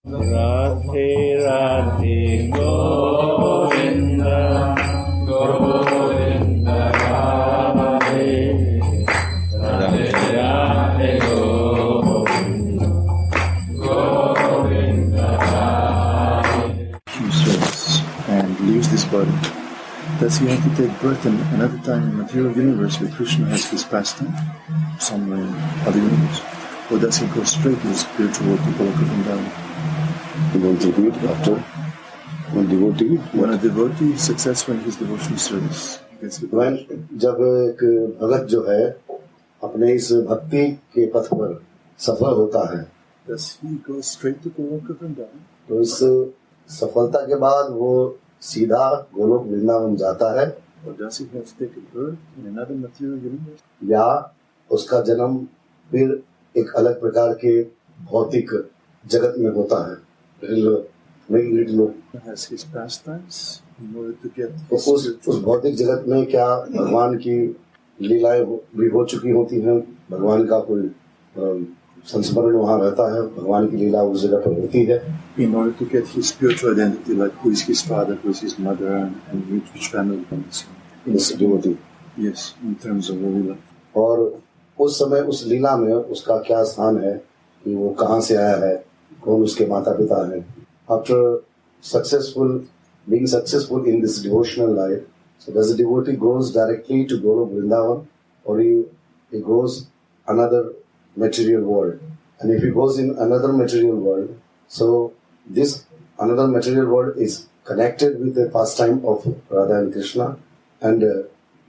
Radhe Radhe Govind Govind Radhe Radhe Radhe Govind Govind Radhe. And leaves this body. Does he have to take birth in another time in the material universe where Krishna has his pastime, somewhere in other universe? Or does he go straight to the spiritual world to Goloka Vrindavan? He won't repeat after one devotee. When a devotee is successful in his devotional service, when जब एक भगत जो है अपने इस भक्ति के पथ पर सफल होता है, does he go straight to Goloka Vrindavan? तो इस सफलता के बाद वो सीधा गोलोक वृंदावन जाता है. Or does he have to take a birth in another material universe? या उसका जन्म फिर एक अलग प्रकार के भौतिक जगत में होता है. Has his pastimes in order to get उस भौतिक जगत में क्या भगवान की लीलाएं भी हो चुकी होती हैं, भगवान का कोई संस्मरण वहाँ रहता है, भगवान की लीला उस जगह पर होती है. In order to get his spiritual identity, like who is his father, who is his mother, and which family comes इस devotee. Yes, in terms of the lila. और उस समय उस लीला में उसका क्या स्थान है, कि वो कहाँ से आया है, कौन उसके माता पिता हैं. After being successful in this devotional life, so does the devotee goes directly to Golok Vrindavan, or he goes another material world? And if he goes in another material world, so this another material world is connected with the pastime of Radha and Krishna, and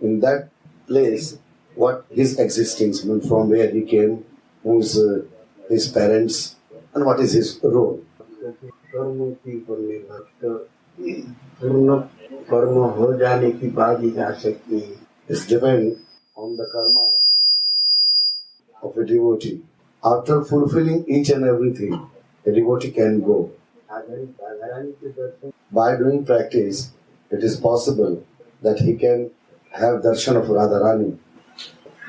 in that place, what his existence, from where he came, who is his parents, and what is his role. कर्म हो जाने की बाद ही जा सकती है. It depends on the karma of a devotee. After fulfilling each and everything, a devotee can go. By doing practice, it is possible that he can have darshan of Radharani.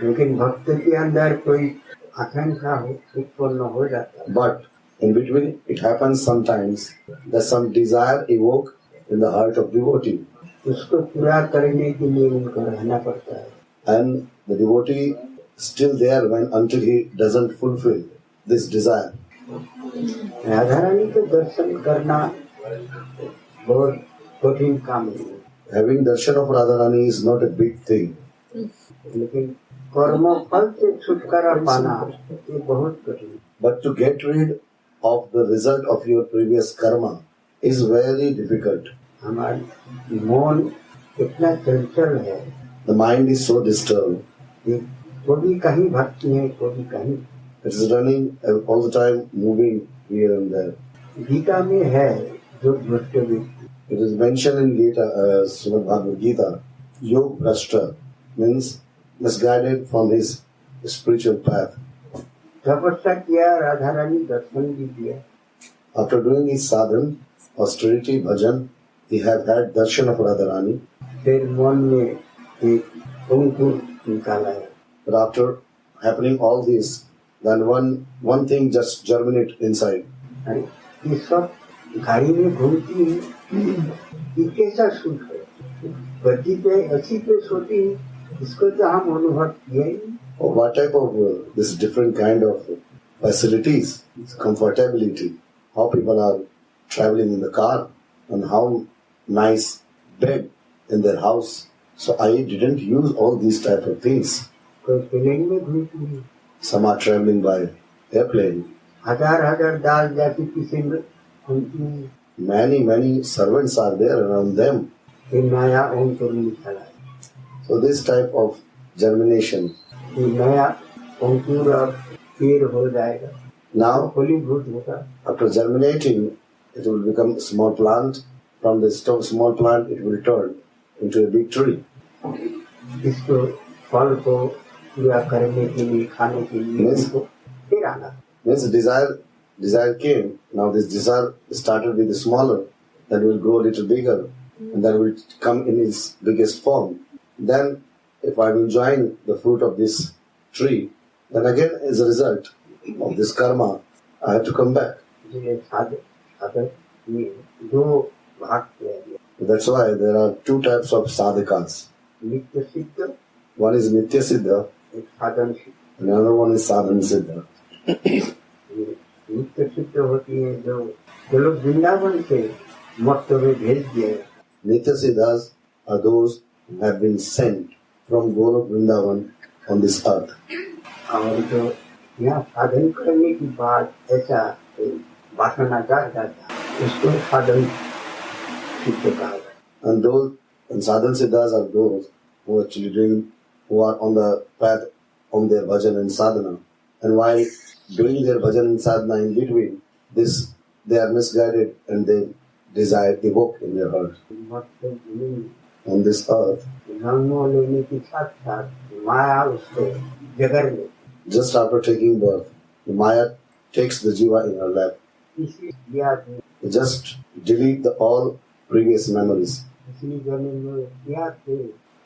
लेकिन भक्त के अंदर कोई आकांक्षा उत्पन्न हो जाता है. But in between, it happens sometimes that some desire evoke in the heart of devotee. उसको पूरा करने के लिए उनको रहना पड़ता है. And the devotee still there until he doesn't fulfill this desire. Radha Rani के दर्शन करना बहुत कठिन काम है. Having darshan of Radharani is not a big thing. लेकिन कर्म फल से छुटकारा पाना ये बहुत कठिन. But to get rid of the result of your previous karma is very difficult. हमारा मन इतना चंचल है. The mind is so disturbed. कभी कहीं भक्ति है, कभी कहीं. It is running all the time, moving here and there. Gita में है जो भ्रष्ट व्यक्ति. It is mentioned in Gita, Srimad Bhagavad Gita, Yog Bhrashta means misguided from his spiritual path. तपस्या किया, राधा रानी दर्शन भी दिया. After doing his sadhan, austerity, bhajan, he had had darshan of Radharani. फिर मन में एक अंकुर निकाला है. But after happening all this, then one thing just germinate inside. ये सब गाड़ी में घूमती है, ये कैसा सुख है. गति पे अच्छी पे सोती है, इसको तो हम अनुभव किए. Or what type of this different kind of facilities, comfortability, how people are traveling in the car, and how nice bed in their house. So I didn't use all these type of things. कोई plane में घूमती है. Some are traveling by airplane. हजार दाल जाती किसी में घूमती. Many servants are there around them. फिर नया अंकुर निकाला. So this type of germination. नया अंकुर और पेड़ हो जाएगा. Now, फलीभूत होगा. after germinating, it will become a small plant. From this small plant, it will turn into a big tree. इसको फल को पूरा करने के लिए, खाने के लिए इसको फिर आना. Means desire came. Now this desire started with the smaller, then will grow a little bigger, and then will come in its biggest form. Then, if I will join the fruit of this tree, then again as a result of this karma, I have to come back. साधक में दो भाग किया गया, That's why there are two types of sadhakas. नित्य सिद्ध, One is Nitya Siddha एक साधन सिद्ध। and another one is Sadhana Siddha. ये नित्य सिद्ध होती है जो लोग वृंदावन से मर्त्य में भेज दिए। Nitya Siddhas are those who have been sent from Golok Vrindavan on this earth. और जो यहाँ साधन करने की बात ऐसा वासना जाता उसको साधन सिद्ध कहा है। And those and Sadhana Siddhas are those who actually who are on the path on their bhajan and sadhana. And while doing their bhajan and sadhana in between, they are misguided and they desire evoke in their heart. मर्त्य में On this earth, जन्म लेने के साथ साथ माया उसको जगड़ ले, just after taking birth, the Maya takes the jiva in her lap. इसलिए आदमी They just delete all previous memories, पिछली जन्म में क्या थे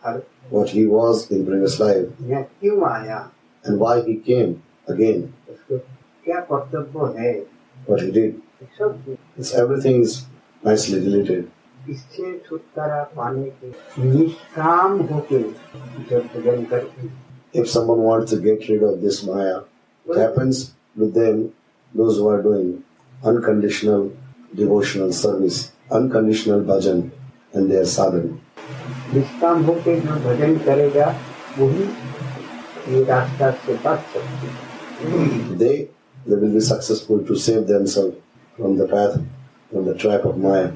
और what he was in previous life, यहाँ क्यों आया, and why he came again, उसको क्या कर्तव्य है, what he did. सब It's, everything is nicely deleted. इससे छुटकारा पाने के निष्काम होके जब भजन करते If someone wants to get rid of this Maya, it happens with them, those who are doing unconditional devotional service, unconditional bhajan, and their sadhana. निष्काम होके जो भजन करेगा वही ये रास्ता से बच सकते। They will be successful to save themselves from the path, from the trap of Maya.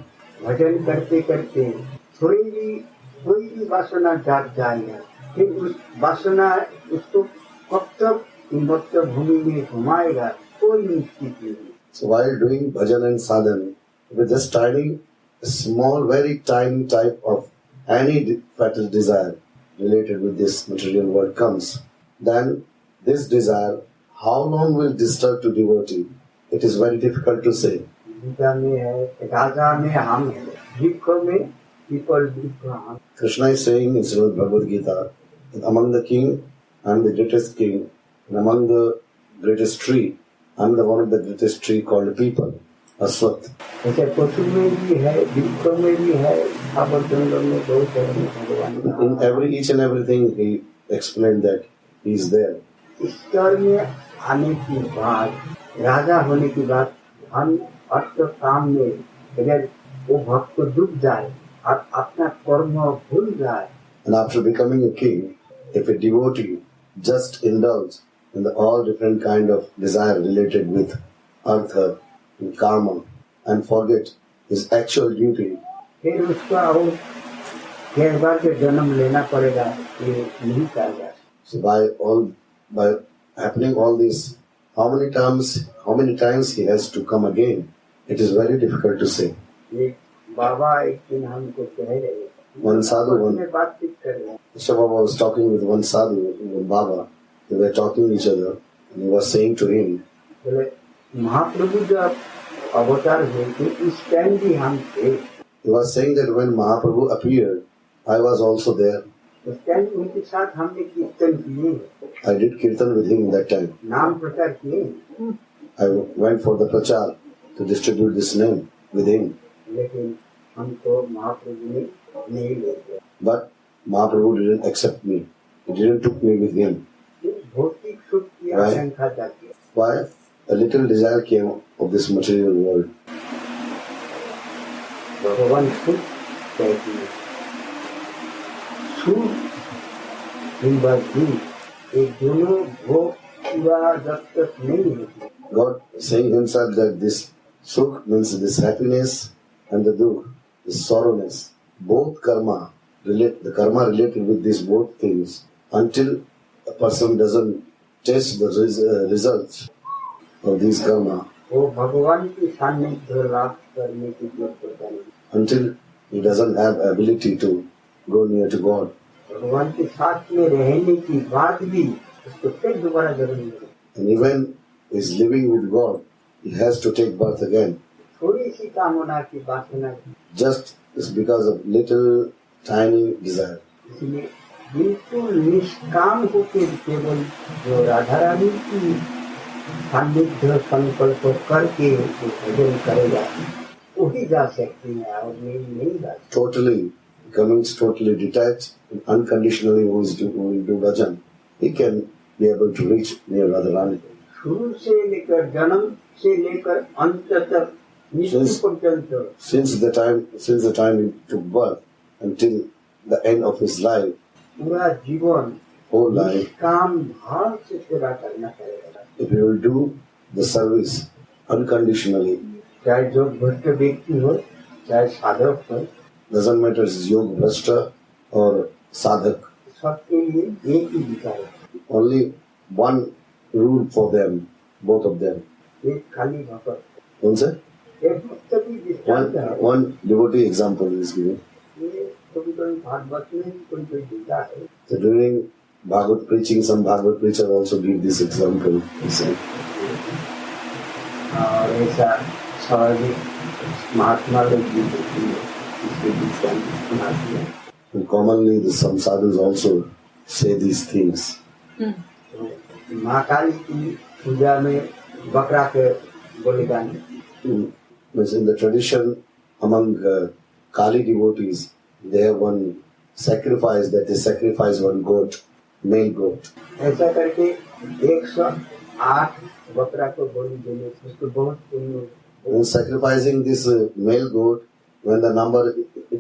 भजन करते करते कोई भी वासना जाग जाएगा, फिर उस वासना उसको कब तक मर्त्य भूमि में घुमाएगा कोई निश्चित नहीं। So while doing bhajan and sadhana, with just starting a small, very tiny type of any fatal desire related with this material world comes, then this desire, how long will disturb to devotee? It is very difficult to say. Gita में है, राजा में हम है, वृक्ष में people वृक्ष हम। Krishna is saying in Srimad Bhagavad Gita that among the king, I am the greatest king, and among the greatest tree, I am the one of the greatest tree called the people, Aswat. ऐसे पशु में भी है, वृक्ष में भी है, our जंगल में बहुत सारे भगवान। In each and everything, he explained that he is there. ईश्वर में आने की बाद, राजा होने की बाद, हम अर्थ काम में अगर वो भक्त डूब जाए और अपना कर्म भूल जाए, And after becoming a king, if a devotee just indulge in all different kind of desire related with artha and karma and forget his actual duty, फिर उसका और कई बार के जन्म लेना पड़ेगा, ये नहीं कहा जा सकता। so by happening all this, how many times he has to come again, it is very difficult to say. ये बाबा एक दिन हमको कह रहे हैं, One sadhu, बातचीत कर रहे हैं, Keshav was talking with one sadhu, one Baba. They were talking to each other, and he was saying to him, बोले महाप्रभु जब अवतार हुए थे उस टाइम भी हम थे, he was saying that when Mahaprabhu appeared, I was also there. उस टाइम उनके साथ हमने कीर्तन किए, I did kirtan with him that time. नाम प्रचार किए, I went for the prachar to distribute this name with him. लेकिन हमको महाप्रभु ने नहीं ले गया। But Mahaprabhu didn't accept me. He didn't took me with him. भौतिक सुख की Right. आकांक्षा जाती है, Why? A little desire came of this material world. भगवान सुख कहती है, सुख ये दोनों भोग पूरा जब तक नहीं होती, God saying himself that this sukh means this happiness and the dukh, this sorrowness, both the karma related with these both things, until a person doesn't taste the results of these karma, वो भगवान के सानिध्य लाभ करने की जरूरत नहीं, until he doesn't have ability to go near to God. भगवान के साथ में रहने की बात भी उसको फिर दोबारा जरूरी है। And even is living with God, he has to take birth again. थोड़ी सी कामना की वासना, Just is because of little tiny desire. इसलिए बिल्कुल निष्काम होकर केवल जो राधा रानी की सान्निध्य संकल्प करके जो भजन करेगा वही जा सकते हैं और नहीं जा सकते। Totally becomes totally detached and unconditionally who will do bhajan, he can be able to reach near Radharani. शुरू से लेकर जन्म से लेकर अंत तक मृत्यु पर्यंत Since the time he took birth until the end of his life, पूरा जीवन whole life, काम भाव से सेवा करना पड़ेगा। if he will do the service unconditionally, चाहे जो भक्त व्यक्ति हो चाहे साधक हो, doesn't matter if it's योग भ्रष्ट or sadhak, सबके लिए एक ही विचार है। only one rule for them, both of them. एक खाली भक्त, One sir? एक भक्त भी दृष्टांत है। One devotee example is given. ये कभी कभी भागवत में कोई कोई देता है। So during Bhagavad preaching, some Bhagavad preacher also give this example. He said, और ऐसा स्वाभाविक महात्मा लोग भी देती है, इसके दृष्टांत सुनाती है। and commonly some sadhus also say these things. माँ काली की पूजा में बकरा के बलिदान, Means in the tradition among Kali devotees, they have one sacrifice that they sacrifice one goat, male goat. ऐसा करके 108 बकरा को बलि देने से उसको बहुत पुण्य। In sacrificing this male goat, when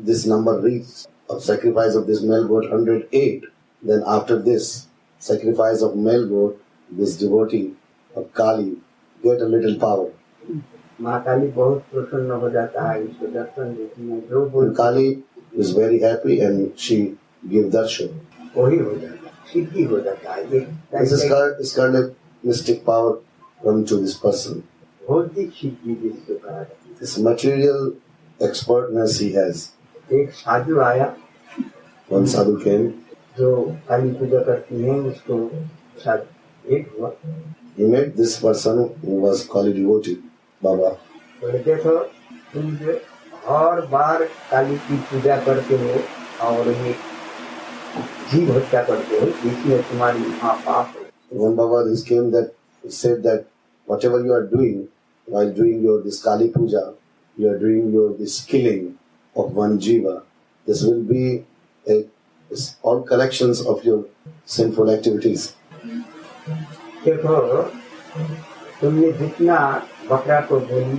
this number reaches of sacrifice of this male goat 108, then after this sacrifice of male goat, this devotee of Kali get a little power. माँ काली बहुत प्रसन्न हो जाता है, इसको दर्शन देती है, जो And बोल Kali is very happy and she give darshan. वही हो जाता है, सिद्धि हो जाता है। This kind of mystic power come to this person. भौतिक सिद्धि जिसको कहा जाता है। This material expertness he has. एक साधु आया One sadhu came. जो काली पूजा करती है, उसको शायद भेंट हुआ। He met this person who was Kali devotee, Baba. बोले देखो तुम जो हर बार काली की पूजा करते हो और ये जीव हत्या करते हो, इसमें तुम्हारी महापाप है। One Baba this came that said that whatever you are doing while doing this Kali puja, you are doing this killing of one jiva. This will be it's all collections of your sinful activities. देखो तुमने जितना बकरा को बलि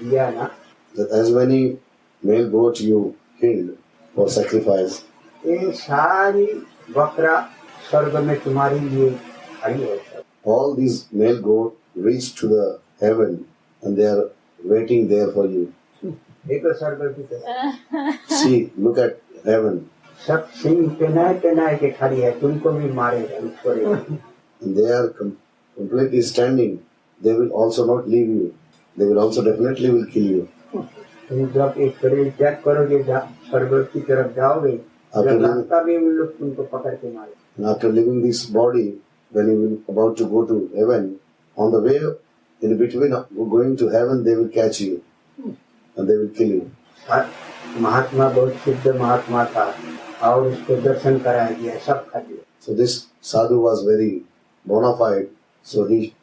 दिया ना, That as many male goats you killed for sacrifice, ये सारी बकरा स्वर्ग में तुम्हारे लिए खड़ी है। all these male goats reach to the heaven and they are waiting there for you. देखो स्वर्ग की तरफ See, look at heaven. सब सिंह पहनाए के खड़ी है, तुमको भी मारेगा, छोड़ेगा। And they are completely standing. They will also not leave you. They will also definitely will kill you. तुम जब एक शरीर त्याग करोगे, स्वर्ग की तरफ जाओगे, रास्ता में उन लोग तुमको पकड़ के मारे। And after leaving this body, when you will about to go to heaven, on the way in between going to heaven, they will catch you and they will kill you. महात्मा बहुत सिद्ध महात्मा था और उसको दर्शन कराया गया, सब खा लिया। So this sadhu was very bona fide. So he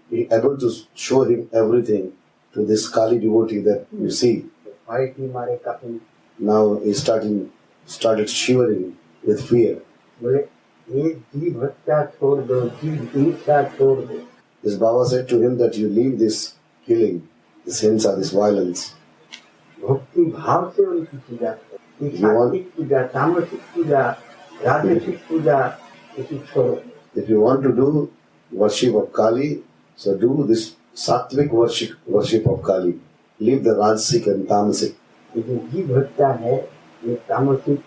able to show him everything to this Kali devotee that you see. भय की मारे काफी Now he started shivering with fear. बोले ये जीव हत्या छोड़ दो, जीव हिंसा छोड़ दो। This Baba said to him that you leave this killing, this hinsa, this violence. भक्ति भाव से उनकी पूजा करो। सात्विक पूजा, तामसिक पूजा, राजसिक पूजा इसे छोड़ो। If you want to do worship of Kali, so do this sattvic worship of Kali. Leave the rajasic and tamasic. ये जो जीव हत्या है, ये तामसिक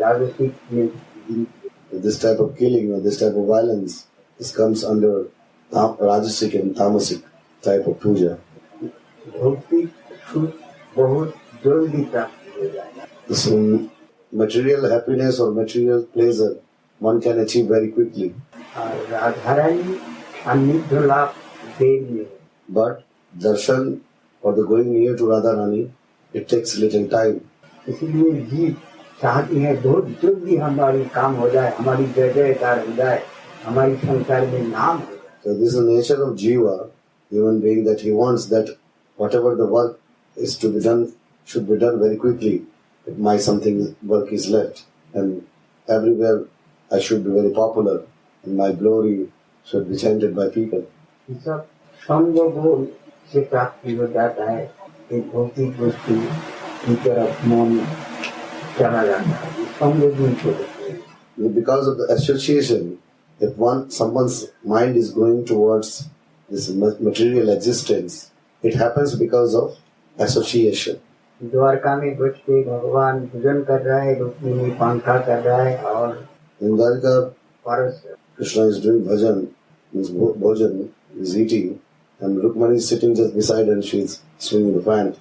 राजसिक में This type of killing or this type of violence, this comes under rajasic and tamasic type of puja. भौतिक सुख बहुत जल्दी प्राप्त हो जाएगा। This material happiness or material pleasure one can achieve very quickly. और राधारानी सान्निध्य लाभ देर में है। But darshan or the going near to Radharani, it takes little time. इसलिए जीव चाहती है बहुत जल्दी हमारी काम हो जाए, हमारी जय जयकार हो जाए, हमारी संसार में नाम हो जाए। So this is the nature of jiva, human being, that he wants that whatever the work is to be done should be done very quickly. If my something work is left, and everywhere I should be very popular, and my glory should be chanted by people. ये सब संग गुण से प्राप्ति हो जाता है। एक भौतिक वस्तु की तरफ मन चला जाता है, ये संग गुण से होते हैं। Because of the association, if someone's mind is going towards this material existence, it happens because of association. Dwarka में बैठ के भगवान भोजन कर रहा है, रुक्मिणी पंखा कर रहा है, और In Dwarka, purse Krishna is doing bhajan, means bhojan, is eating, and Rukmani is sitting just beside and she is swinging the fan.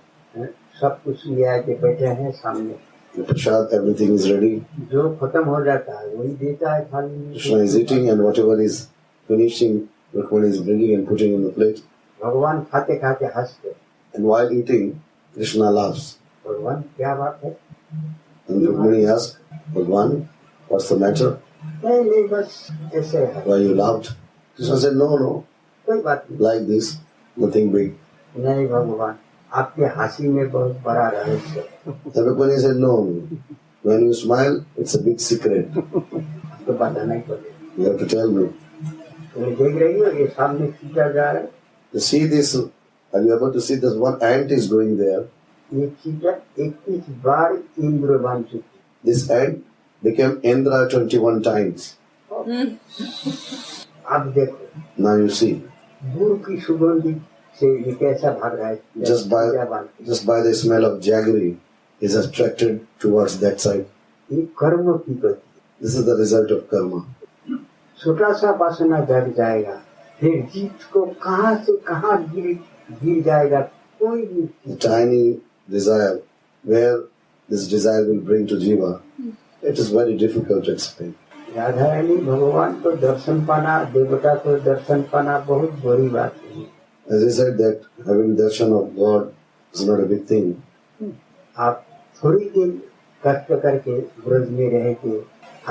सब कुछ लिया के बैठे हैं सामने। The prasad, everything is ready. जो खत्म हो जाता है वही देता है थाली में। Krishna is eating, and whatever is finishing, Rukmani is bringing and putting in the plate. भगवान खाते खाते हंसते, And while eating, Krishna laughs. भगवान क्या बात है? And Rukmani asks, Bhagwan, what's the matter? नहीं बस ऐसे है, Why you laughed? Krishna said, no, कोई बात नहीं। like this, nothing big. नहीं भगवान, आपके हंसी में बहुत बड़ा रहस्य है। And Rukmani said, no, when you smile, it's a big secret. तो बताना ही पड़ेगा। You have to tell me. तुम देख रही हो ये सामने खींचा जा रहा है, You see this, are you able to see this one ant is going there? ये खींचा 21 बार इंद्र बन चुकी। This ant became Indra 21 times. अब देखो Now you see, गुड़ की सुगंधी से ये कैसा भाग रहा है। just by the smell of jaggery, is attracted towards that side. ये कर्म की गति, This is the result of karma. छोटा सा वासना जग जाएगा, फिर जीत को कहाँ से कहाँ गिर जाएगा कोई नहीं। The tiny desire, where this desire will bring to jiva, it is very difficult to explain. Radha Rani भगवान को दर्शन पाना, देवता को दर्शन पाना बहुत बड़ी बात है। As I said, that having darshan of God is not a big thing. आप थोड़ी दिन कष्ट करके ब्रज में रह के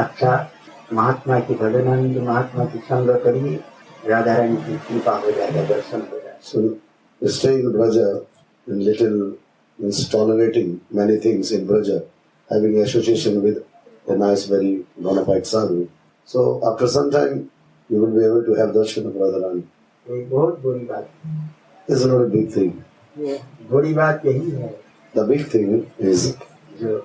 अच्छा महात्मा की भजनानंद महात्मा की संग करिए, राधा रानी की कृपा हो जाएगा, दर्शन हो जाएगा। So you stay in Braja and little means tolerating many things in Braja, having association with a nice, very bona fide sadhu. So after some time, you will be able to have darshan of Radharani. ये बहुत बड़ी बात है। It's not a big thing. ये बड़ी बात यही है The big thing is जो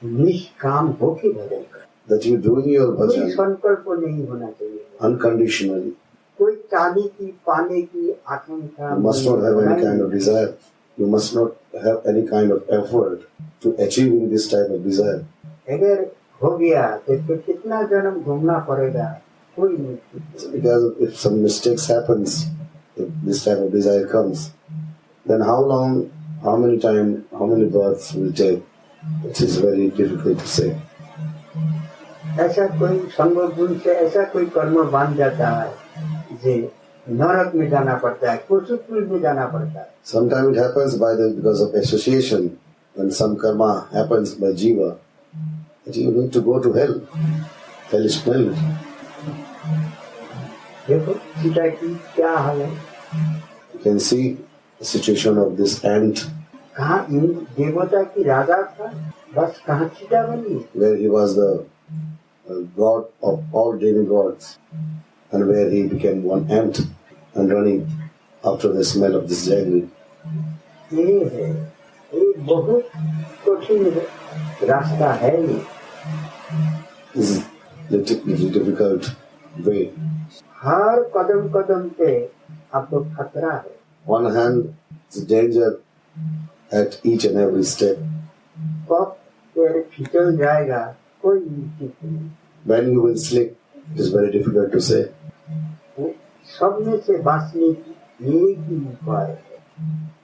निष्काम होके भजन कर, that you doing your कोई bhajan संकल्प नहीं होना चाहिए, unconditionally. कोई चाहने की पाने की आकांक्षा You must not have any kind of desire. You must not have any kind of effort to achieving this type of desire. अगर हो गया तो फिर कितना जन्म घूमना पड़ेगा, कोई नहीं। Because if some mistakes happens, if this type of desire comes, then how long, how many time, how many births will take? It is very difficult to say. ऐसा कोई संग गुण से ऐसा कोई कर्म बांध जाता है जे नरक में जाना पड़ता है, कुसुकुल में जाना पड़ता है। Sometimes it happens because of association, when some karma happens by jiva, that you need to go to hell. Hellish planet. देखो सीता की क्या हाल है, You can see the situation of this ant, कहाँ इन देवता की राजा था, बस कहाँ सीता बनी। where he was the god of all demigods, and where he became one ant and running after the smell of this jaggery. ये है, ये बहुत कठिन रास्ता है ये। This is little difficult way. हर कदम कदम पे आपको खतरा है। One hand, it's danger at each and every step. कब पैर फिसल जाएगा कोई निश्चित नहीं। When you will slip, it is very difficult to say. सब में से बचने की एक ही उपाय है,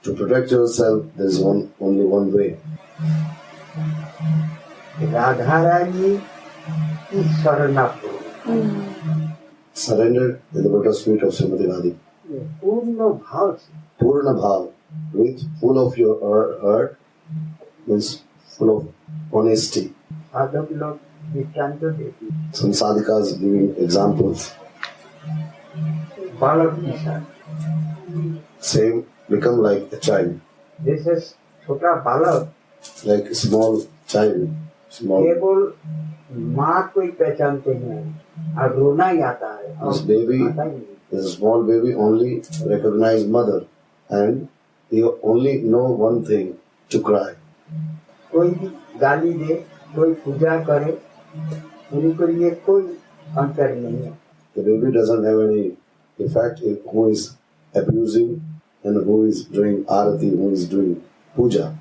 To protect yourself, there is only one way. Radha Rani की शरणापन्न, Surrender in the lotus feet of Srimati Radhi. पूर्ण भाव से, Purna bhav, with full of your heart, means full of honesty. साधक लोग दृष्टांत देते हैं। Some sadhikas giving examples. बालक के साथ Same, become like a child, जैसे छोटा बालक like a small child. Small. केवल माँ को ही पहचानते हैं और रोना ही आता है और This baby, आता ही नहीं। this small baby only recognize mother and they only know one thing, to cry. कोई भी गाली दे, कोई पूजा करे, उनके लिए कोई अंतर नहीं है। The baby doesn't have any effect if who is abusing and who is doing arati, who is doing puja.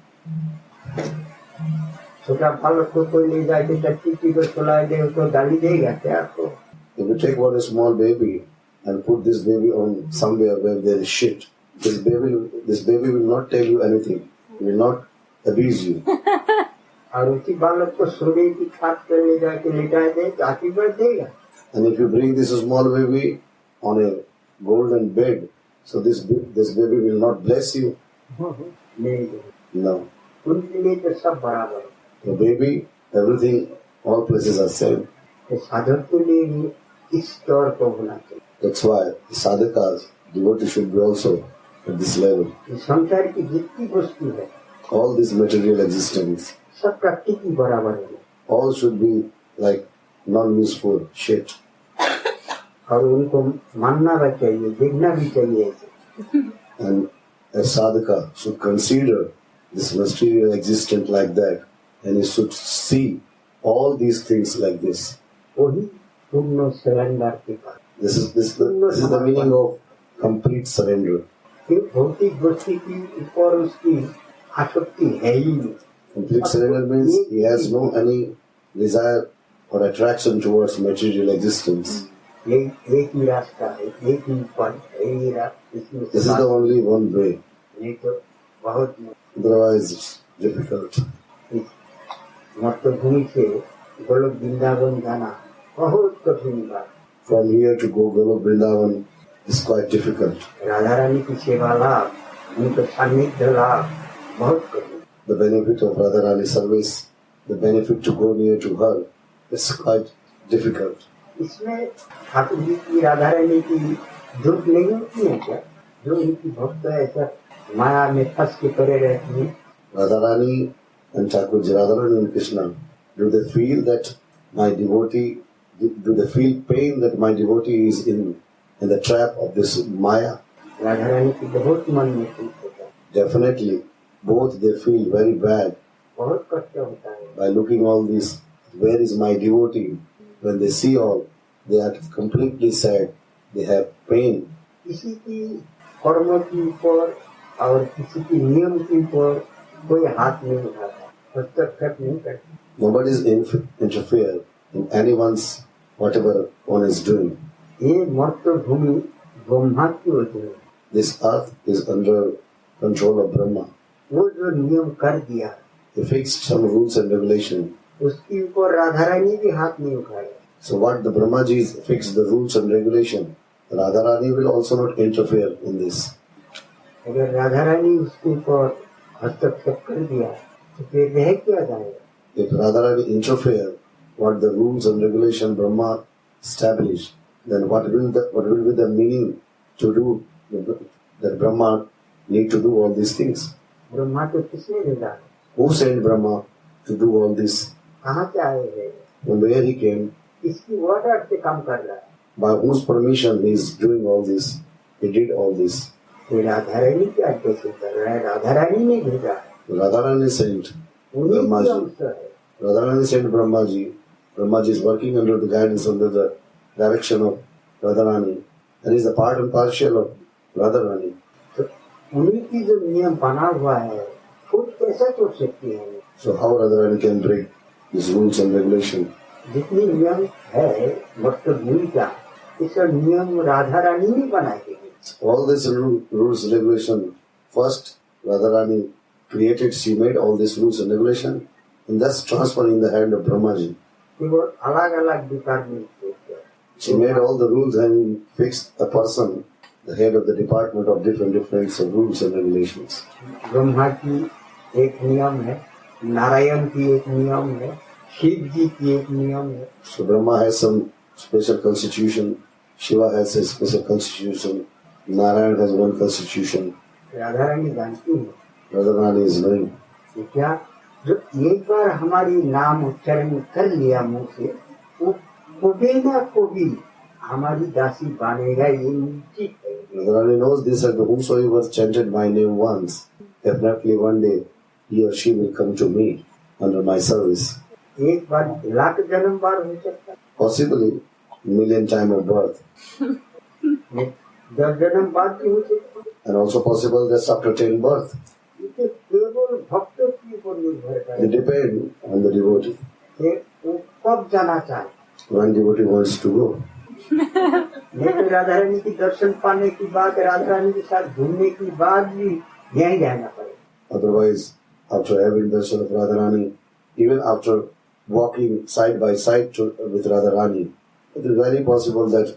छोटा बालक को कोई ले जाके टट्टी को सुला दे, उसको गाली देगा क्या आपको? If you take one small baby and put this baby on somewhere where there is shit, this baby will not tell you anything, will not abuse you. और उसी बालक को सोने की खाट पे ले जाके लेटा दे तो आशीर्वाद देगा। And if you bring this small baby on a golden bed, so this baby will not bless you. नहीं, No. उनके लिए तो सब बराबर है। The baby, everything, all places are same. तो साधक के लिए भी इस तौर को होना चाहिए। That's why the sadhakas, devotee should be also at this level. ये संसार की जितनी वस्तु है, All this material existence, सब प्रकृति की बराबर है all should be like non-useful shit. और उनको मानना भी चाहिए, देखना भी चाहिए। And a sadhaka should consider this material existence like that, and he should see all these things like this. वही पूर्ण सरेंडर की बात। This is the meaning of complete surrender. फिर भौतिक वस्तु की ऊपर उसकी आसक्ति है ही नहीं। Complete surrender means he has no any desire or attraction towards material existence. एक ही रास्ता है, एक ही पथ है, ये इसमें This is the only one way. नहीं तो बहुत Otherwise, it's difficult. मर्तभूमि से गोलोक वृंदावन जाना बहुत कठिन बात। From here to go Golok Vrindavan is quite difficult. Radha Rani की सेवा लाभ, उनके सानिध्य लाभ बहुत कठिन। The benefit of Radharani service, the benefit to go near to her, is quite difficult. इसमें ठाकुर जी की राधा रानी की दुख नहीं होती है क्या? जो उनकी भक्त ऐसा माया में फंस के पड़े रहती है। Radharani and Thakur Radharani and Krishna, do they feel that my devotee, do they feel pain that my devotee is in the trap of this Maya? Radha Rani की बहुत मन में दुख होता है, Definitely, both they feel very bad बहुत कष्ट होता है। by looking all this. Where is my devotee? When they see all, they are completely sad. They have pain. किसी की कर्म के ऊपर और किसी की नियम के ऊपर कोई हाथ नहीं उठाता, हस्तक्षेप नहीं करता। Nobody is interfere in anyone's whatever one is doing. ये मर्तभूमि ब्रह्मा की होती है। This earth is under control of Brahma. वो जो नियम कर दिया, He fixed some rules and regulation. उसके ऊपर राधा रानी भी हाथ नहीं उठाया। So what the Brahmajis fixed the rules and regulation, Radharani will also not interfere in this. अगर राधा रानी उसके ऊपर हस्तक्षेप कर दिया तो फिर रह क्या जाएगा? If Radharani interfere, what the rules and regulation Brahma established, then what will be the meaning to do that Brahma need to do all these things? Brahma को किसने भेजा? Who sent Brahma to do all this? कहाँ से आए हैं? From where he came? इसकी order से काम कर रहा है। By whose permission he is doing all this? He did all this. तो राधा रानी क्या कैसे कर रहा है? राधा रानी ने भेजा, Radharani sent उन्हीं की Brahmaji. अंश है। Radharani sent Brahmaji. Brahmaji is working under the guidance, under the direction of Radharani, and is a part and parcel of Radharani. तो उन्हीं की जो नियम बना हुआ है, खुद कैसे छोड़ सकती है? So how Radharani can break these rules and regulation? जितनी नियम है मर्तभूमि का, इस नियम राधा रानी ही बनाएगी। All these rules and regulation, first Radharani created, she made all these rules and regulation, and thus transferred in the hand of Brahmaji. केवल अलग अलग डिपार्टमेंट होते हैं। She made all the rules and fixed a person, the head of the department of different rules and regulations. Brahma की एक नियम है, नारायण की एक नियम है, शिव जी की एक नियम है। So Brahma has some special constitution, Shiva has a special constitution. Narayana has one constitution. Radha Rani जानती है Radharani is knowing. कि क्या जो एक बार हमारी नाम उच्चारण कर लिया मुंह से वो कभी ना कभी हमारी दासी बनेगा, ये निश्चित है। Radharani knows this, and whomsoever chanted my name once, definitely one day he or she will come to me under my service. एक बार लाख जन्म बार हो सकता है, Possibly million time of birth, 10 जन्म बाद भी हो सकता है। and also possible just after 10 birth. इसे केवल भक्त के ऊपर निर्भर It करे depends on the devotee. कि वो कब जाना चाहे। When devotee wants to go. नहीं तो राधा रानी की दर्शन पाने की बात, राधा रानी के साथ घूमने की बाद भी यहीं जाना पड़ेगा। Otherwise, after having darshan of Radharani, even after walking side by side with Radharani, it is very possible that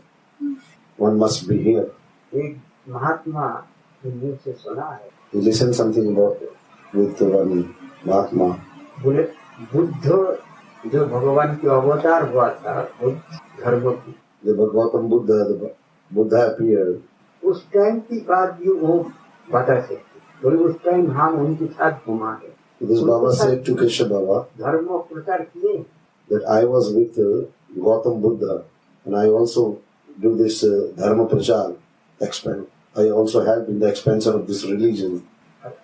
one must be here. एक महात्मा के मुंह से सुना है, You listen something about with one Mahatma. बोले बुद्ध जो भगवान के अवतार हुआ था बुद्ध धर्म की, The Bhagavatam Buddha, the Buddha appeared. उस टाइम की बात भी वो बता सकती, बोले उस टाइम हम उनके साथ घुमा है। This Baba said to Keshav Baba धर्म प्रचार किए, that I was with Gautam Buddha and I also do this Dharma Prachar expand. I also help in the expansion of this religion.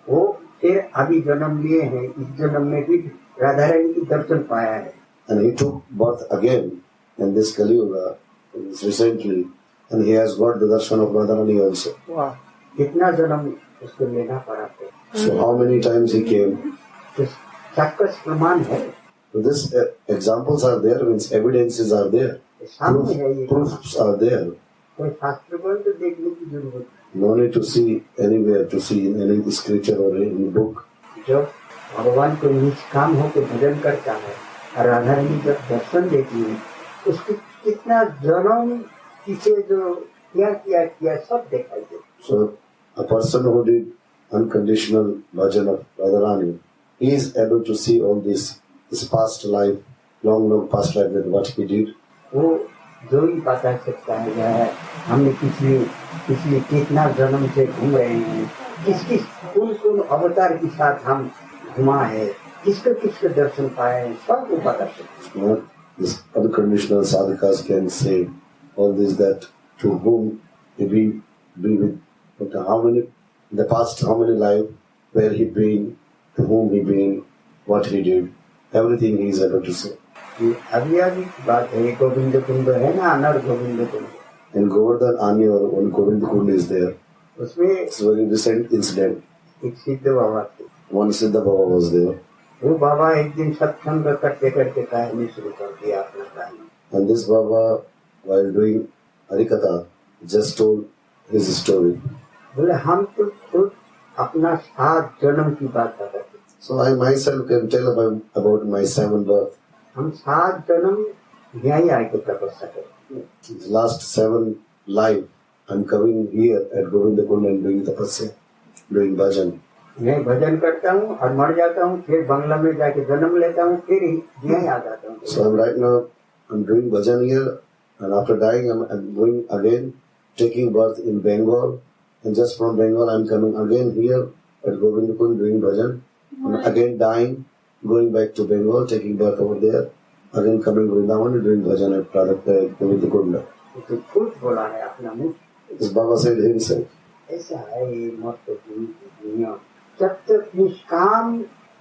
वो फिर अभी जन्म लिए हैं, इस जन्म में भी राधा रानी की दर्शन पाया है। And he took birth again in this Kali Yuga recently, and he has got the darshan of Radharani also. वाह, कितना जन्म उसको लेना पड़ा था। So how many times he came? तो साक्ष्य प्रमाण है, So this examples are there, means evidences are there, सामने है ये। proofs are there. कोई शास्त्र ग्रंथ तो देखने की जरूरत No need to see anywhere, to see in any scripture or any book. नहीं। जब भगवान को निष्काम होकर भजन करता है और राधा रानी जब दर्शन देती है, उसकी कितना जन्म पीछे जो किया सब दिखाई देता। So a person who did unconditional bhajan of Radharani, he is able to see all this, his past life, long past life, that what he did. वो जो ही बता सकता है या हमने पिछले कितना जन्म से घूम रहे हैं, कौन अवतार के साथ हम घुमा है, किसके दर्शन पाए हैं, सब वो बता सकते हैं। This unconditional sadhakas can say all this, that to whom he be with, but how many, in the past, how many life, where he been, to whom he been, what he did, everything he is able to say. अभी की बात है, गोविंद कुंड है ना, owner Govind Kund, In Govardhan Anya, one Govind Kund is there. उसमें It's a very recent incident. एक सिद्ध बाबा थे। One Siddha Baba was there. वो बाबा एक दिन सत्संग करते करते कहानी शुरू कर दिया अपना कहानी। And this Baba, while doing Harikatha, just told his story. बोले हम तो खुद अपना 7 जन्म की बात कर रहे थे। So I myself can tell about my 7 birth. हम 7 जन्म यहीं आके तपस्या करें। Last 7 life, I'm coming here at Govinda Kund and doing tapasya, doing bhajan. मैं भजन करता हूँ और मर जाता हूँ, फिर बंगला में जाके जन्म लेता हूँ, फिर यहीं आ जाता हूँ। So right now I'm doing bhajan here, and after dying I'm going again, taking birth in Bengal, and just from Bengal I'm coming again here at Govinda Kund doing bhajan, and again dying, going back to Bengal, taking birth over there, again coming Vrindavan and doing bhajan at Govinda Kund. तो खुद बोला है अपना मुँह। This Baba said himself. ऐसा है ये मत दुनिया, जब तक निष्काम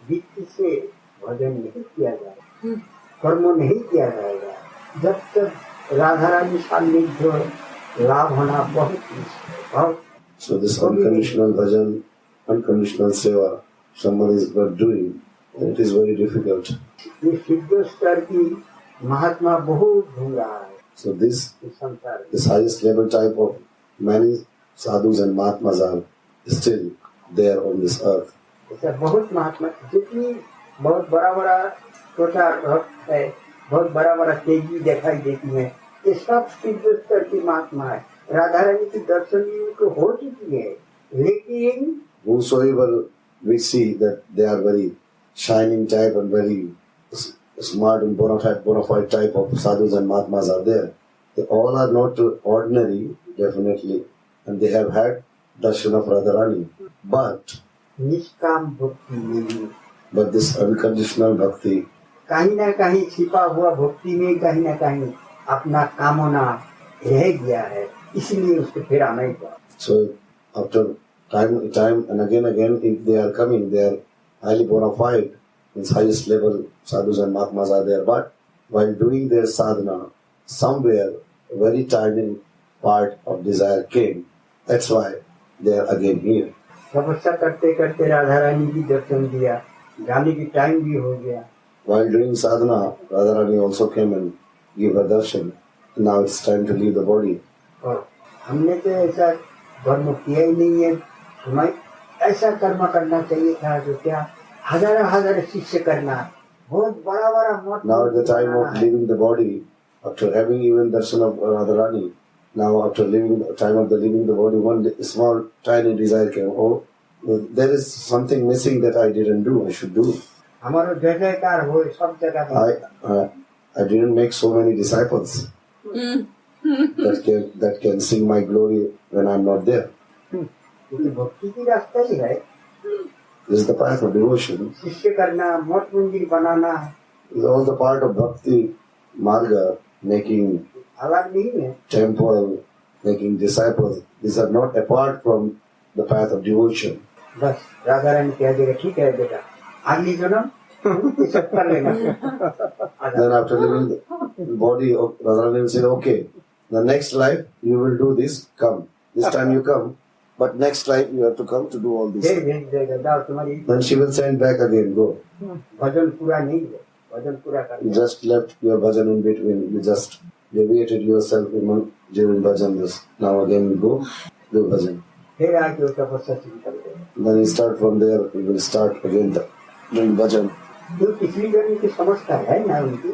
वृत्ति से भजन नहीं किया जाएगा, कर्म नहीं किया जाएगा, जब तक राधा रानी सान्निध्य लाभ होना बहुत। So this unconditional bhajan, unconditional seva, someone is not doing, it is very difficult. ये सिद्ध स्तर की महात्मा बहुत ढूंढ रहा है So this संसार में। highest level type of many sadhus and mahatmas are still there on this earth. ऐसा बहुत महात्मा, जितनी बहुत बड़ा छोटा भक्त है, बहुत बड़ा तेजी दिखाई देती है, ये सब सिद्ध स्तर की महात्मा है। राधा रानी की दर्शन भी उनको हो चुकी है, लेकिन Whosoever we see that they are very shining type and very smart and bona fide type of sadhus and mahatmas are there, They all are not ordinary, definitely, and they have had darshan of Radharani. निष्काम भक्ति में But this unconditional bhakti, कहीं ना कहीं छिपा हुआ भक्ति में कहीं ना कहीं अपना कामना रह गया है, इसलिए उसको फिर आना ही पड़ा. so after time and again, if they are coming, they are highly bona fide, means highest level sadhus and mahatmas are there. But while doing their sadhana, somewhere a very tiny part of desire came. That's why they are again here. तपस्या करते करते राधा रानी की दर्शन दिया, जाने की time भी हो गया. While doing sadhana, Radharani also came and gave her darshan. Now it's time to leave the body. और हमने तो ऐसा कर्म किया ही नहीं है. हमें ऐसा कर्म करना चाहिए था जो क्या हजार शिष्य करना, बहुत बड़ा मठ. Now at the time of leaving the body, after having even darshan of Radharani, now after leaving the body, one small tiny desire came. Oh, there is something missing that I didn't do. I should do. हमारा जय जयकार हो सब जगह. I didn't make so many disciples that can sing my glory when I'm not there. क्योंकि भक्ति की रास्ता ही है. This is the path of devotion. शिष्य करना, मठ मंदिर बनाना It's all the part of bhakti marga, making अलग नहीं है. temple, making disciples. These are not apart from the path of devotion. बस राधा रानी कह देगा ठीक है बेटा, अगली जन्म ये सब कर लेना. Then after leaving the body of Radharani will say, okay, the next life you will do this, come. This time you come, but next life you have to come to do all this. फिर भेज देगा, जाओ तुम्हारी Then she will send back again, go. भजन पूरा नहीं है, भजन पूरा कर. You just left your bhajan in between. You just deviated yourself during bhajan. Now again you go, do bhajan. फिर आके वो तपस्या शुरू कर देगा. Then you start from there, you will start again doing bhajan. जो पिछली जन्म की समझता है ना उनकी,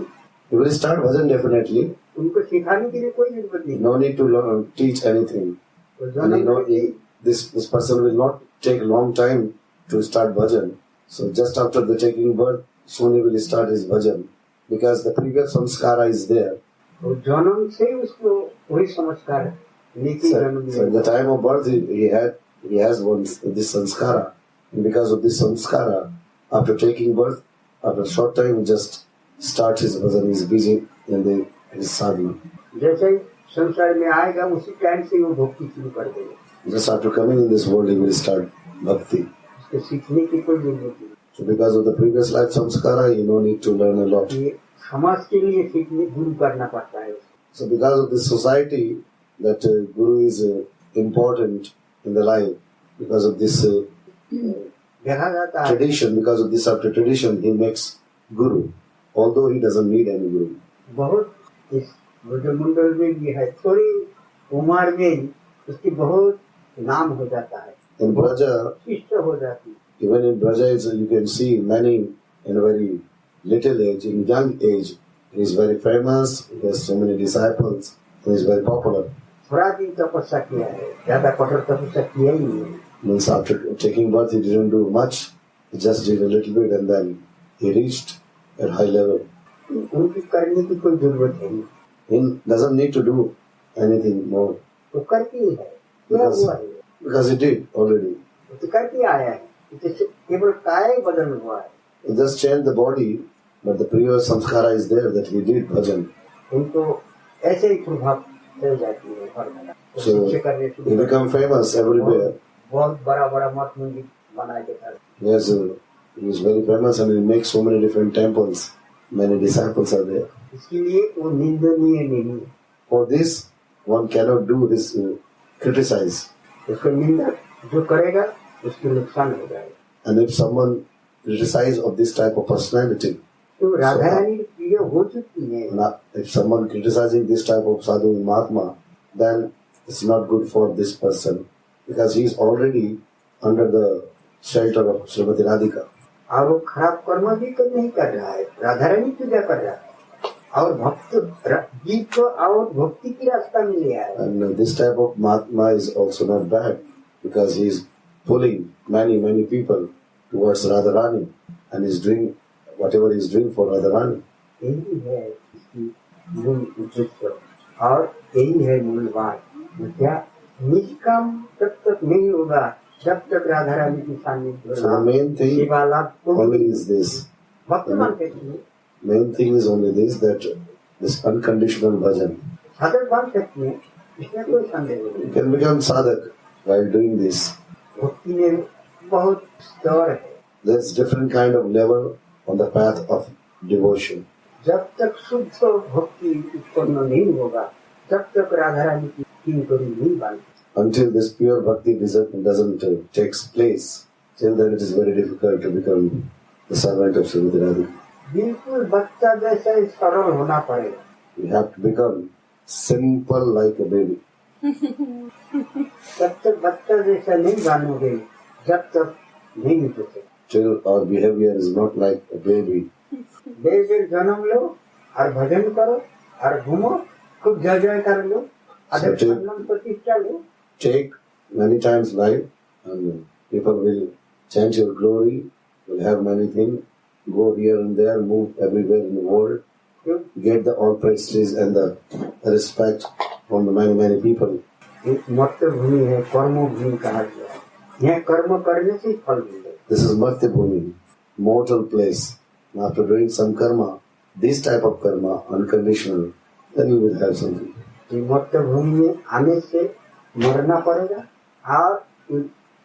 You will start bhajan definitely. उनको सिखाने के लिए कोई जरूरत नहीं. No need to teach anything. तो And you know, जन्म this person will not take a long time to start bhajan. So just after the taking birth, soon he will start his bhajan. Because the previous samskara is there. तो जन्म से उसको वही संस्कार लेके जन्म So at the लिया. time of birth, he has this sanskara. And because of this sanskara, after taking birth, after a short time, he just starts his bhajan. He is busy in his sadhana. जैसे ही संसार में आएगा उसी time से वो भक्ति शुरू कर देगा. Just after coming in this world, he will start bhakti. उसके सीखने की कोई जरूरत नहीं. So because of the previous life samskara, you no need to learn a lot. ये समाज के लिए सीखने गुरु करना पड़ता है. So because of this society, that guru is important in the life. Because of this देखा जाता है tradition, because of this after tradition, he makes guru, although he doesn't need any guru. बहुत इस ब्रजमंडल में भी है, थोड़ी उम्र में उसकी बहुत नाम हो जाता है, In Braja, शिष्ट हो जाती है. even in Braja, you can see many in a very little age, in young age, he is very famous, he has so many disciples, he is very popular. थोड़ा दिन तपस्या किया है, ज्यादा कठोर तपस्या किया ही नहीं है. Means after taking birth, he didn't do much, he just did a little bit and then he reached at high level. उनकी करने की कोई जरूरत है नहीं, He doesn't need to do anything more वो करके ही है. क्या हुआ है? because he did already. वो तो करके आया है, इससे केवल काय बदल हुआ है. He just changed the body, but the previous samskara is there that he did bhajan. उनको ऐसे ही प्रभाव चल जाती है हर जगह. वो So शिष्य करने शुरू he कर become famous everywhere. बहुत बड़ा मठ मंदिर बना के कर. Yes, he is very famous and he makes so many different temples. Many disciples are there. इसके लिए वो निंदनीय नहीं है. For this, one cannot do this criticize. उसको निंदा जो करेगा उसके नुकसान हो जाएगा. And if someone criticize of this type of personality, तो राधा रानी प्रिय हो चुकी है. if someone criticizing this type of sadhu and mahatma, then it's not good for this person because he is already under the shelter of Srimati Radhika. और वो खराब कर्म भी नहीं कर रहा है, राधा रानी पूजा कर रहा है और भक्त जीव को और भक्ति की रास्ता में ले आया. And this type of mahatma is also not bad because he is pulling many people towards Radharani and is doing whatever he is doing for Radharani. यही है इसकी मूल उद्देश्य. और यही है मूल बात। क्या निष्काम तब तक नहीं होगा जब तक राधा रानी की सानिध्य So the main thing सेवा लाभ only is this. वर्तमान क्षेत्र में Main thing is only this, that this unconditional bhajan. साधक बन सकते हैं, इसमें कोई संदेह नहीं। You can become sadhak while doing this. भक्ति में बहुत स्तर है। There's different kind of level on the path of devotion. जब तक शुद्ध भक्ति उत्पन्न नहीं होगा तब तक राधा रानी की किंकरी नहीं बनती। Until this pure bhakti doesn't takes place, till then it is very difficult to become the servant of Srimati Radhika. बिल्कुल बच्चा जैसा ही सरल होना पड़ेगा। You have to become simple like a baby. जब तक बच्चा जैसा नहीं बनोगे जब तक नहीं निकलोगे। Till our behavior is not like a baby. बेर जन्म लो और भजन करो और घूमो, खूब जय जय कर लो, अगर प्रतिष्ठा लो। Take many times life, and people will chant your glory, will have many things, go here and there, move everywhere in the world, get the all praises and the respect from the many people. एक मर्त्य भूमि है, कर्म भूमि कहा गया है। यह कर्म करने से फल मिलेगा। This is Martya Bhumi, mortal place. And after doing some karma, this type of karma, unconditional, then you will have something. ये मर्त्य भूमि में आने से मरना पड़ेगा और